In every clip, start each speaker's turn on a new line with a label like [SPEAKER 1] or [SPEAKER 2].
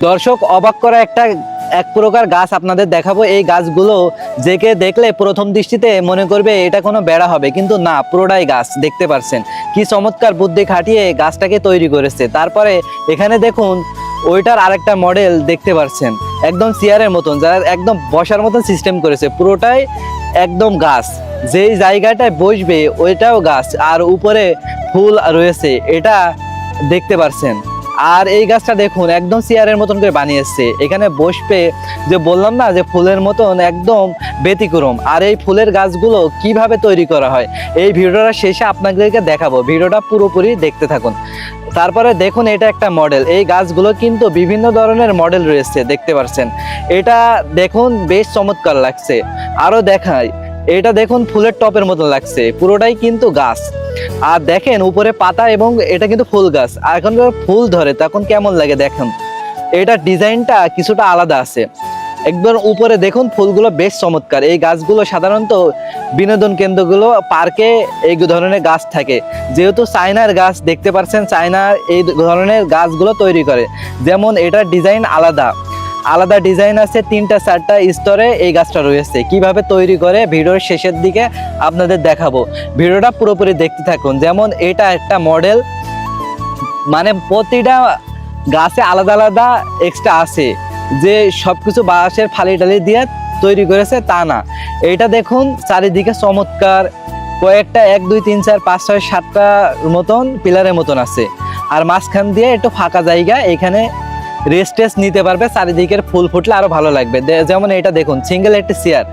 [SPEAKER 1] দর্শক অবাক করা এক প্রকার গাছ আপনাদের দেখাবো। এই গাছগুলো যেকে দেখলে প্রথম দৃষ্টিতে মনে করবে এটা কোনো বেড়া হবে, কিন্তু না, পুরোটাই গাছ। দেখতে পাচ্ছেন কি চমৎকার বুদ্ধি খাটিয়ে গাছটাকে তৈরি করেছে। তারপরে এখানে দেখুন ওইটার আরেকটা মডেল দেখতে পাচ্ছেন, একদম চেয়ারের মতন, যারা একদম বসার মতন সিস্টেম করেছে, পুরোটাই একদম গাছ। যেই জায়গাটায় বসবে ওইটাও গাছ, আর উপরে ফুল রয়েছে, এটা দেখতে পাচ্ছেন। আর এই গাছটা দেখুন একদম চেয়ারের মতন করে বানিয়েছে, এখানে বসবে যে বললাম না যে ফুলের মতন একদম ব্যতিক্রম। আর এই ফুলের গাছগুলো কিভাবে তৈরি করা হয় এই ভিডিওটা শেষে আপনাদেরকে দেখাবো, ভিডিওটা পুরোপুরি দেখতে থাকুন। তারপরে দেখুন এটা একটা মডেল, এই গাছগুলো কিন্তু বিভিন্ন ধরনের মডেল রয়েছে, দেখতে পাচ্ছেন। এটা দেখুন বেশ চমৎকার লাগছে। আরো দেখাই, এটা দেখুন ফুলের টপের মতো লাগছে, পুরোটাই কিন্তু গাছ। আর দেখেন উপরে পাতা, এবং এটা কিন্তু ফুল গাছ। আর এখন ফুল ধরে তখন কেমন লাগে দেখেন, এটা ডিজাইনটা কিছুটা আলাদা আছে। একদম উপরে দেখুন ফুলগুলো বেশ চমৎকার। এই গাছগুলো সাধারণত বিনোদন কেন্দ্রগুলো, পার্কে এই ধরনের গাছ থাকে। যেহেতু চায়নার গাছ, দেখতে পাচ্ছেন চায়নার এই ধরনের গাছগুলো তৈরি করে। যেমন এটার ডিজাইন আলাদা আলাদা ডিজাইন আছে, 3-4টা স্তরে এই গাছটা রয়েছে। কিভাবে তৈরি করে ভিডিওর শেষের দিকে আপনাদের দেখাবো, ভিডিওটা পুরোপুরি দেখতে থাকুন। যেমন এটা একটা মডেল, মানে প্রতিটা গাছে আলাদা আলাদা এক্সট্রা আছে, যে সবকিছু বাঁশের ফালি টালি দিয়ে তৈরি করেছে তা না। এটা দেখুন চারিদিকে চমৎকার কয়েকটা 1 2 3 4 5 6 7টা মতন পিলারের মতন আছে। আর মাঝখান দিয়ে একটু ফাঁকা জায়গা, এখানে রেস্ট নিতে পারবে, চারিদিকের ফুল ফুটলে আরো ভালো লাগবে। যেমন এটা দেখুন সিঙ্গেল একটা চেয়ার,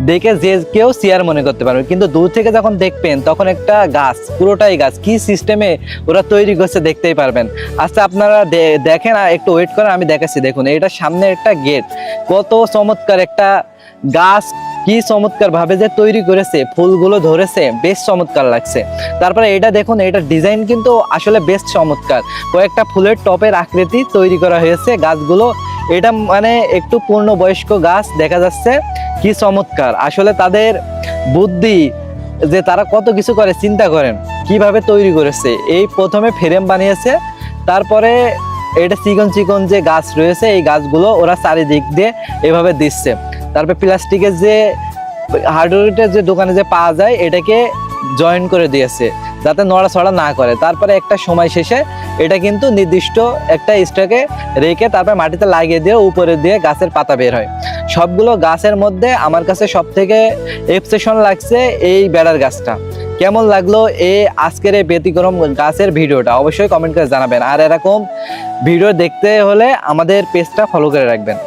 [SPEAKER 1] দেখে যে কেউ চেয়ার মনে করতে পারবে, কিন্তু দূর থেকে যখন দেখবেন তখন একটা গাছ, পুরোটাই গাছ। কি সিস্টেমে ওরা তৈরি করছে দেখতেই পারবেন। আচ্ছা আপনারা দেখেন, আর একটু ওয়েট করেন, আমি দেখাচ্ছি। দেখুন এটা সামনে একটা গেট, কত চমৎকার একটা গাছ, কি চমৎকার ভাবে যে তৈরি করেছে, ফুলগুলো ধরেছে, বেশ চমৎকার লাগছে। তারপরে এটা দেখুন, এটা ডিজাইন কিন্তু আসলে বেশ চমৎকার, কয়েকটা ফুলের টপের আকৃতি তৈরি করা হয়েছে গাছগুলো। এটা মানে একটু পূর্ণবয়স্ক গাছ দেখা যাচ্ছে, কি চমৎকার। আসলে তাদের বুদ্ধি, যে তারা কত কিছু করে, চিন্তা করেন কিভাবে তৈরি করেছে। এই প্রথমে ফ্রেম বানিয়েছে, তারপরে এটা চিকন চিকন যে গাছ রয়েছে, এই গাছগুলো ওরা চারিদিক দিয়ে এভাবে দিচ্ছে। তারপরে প্লাস্টিকের যে হার্ডওয়্যারের যে দোকানে যে পাওয়া যায়, এটাকে জয়েন করে দিয়েছে যাতে নড়াচড়া না করে। তারপরে একটা সময় শেষে এটা কিন্তু নির্দিষ্ট একটা স্টকে রেখে তারপর মাটিতে লাগিয়ে দিয়ে উপরে দিয়ে গাছের পাতা বের হয়। সবগুলো গাছের মধ্যে আমার কাছে সব থেকে এক্সেপশন লাগছে এই বেড়ার গাছটা। কেমন লাগলো এই আজকের এই ব্যতিক্রম গাছের ভিডিওটা অবশ্যই কমেন্ট করে জানাবেন। আর এরকম ভিডিও দেখতে হলে আমাদের পেজটা ফলো করে রাখবেন।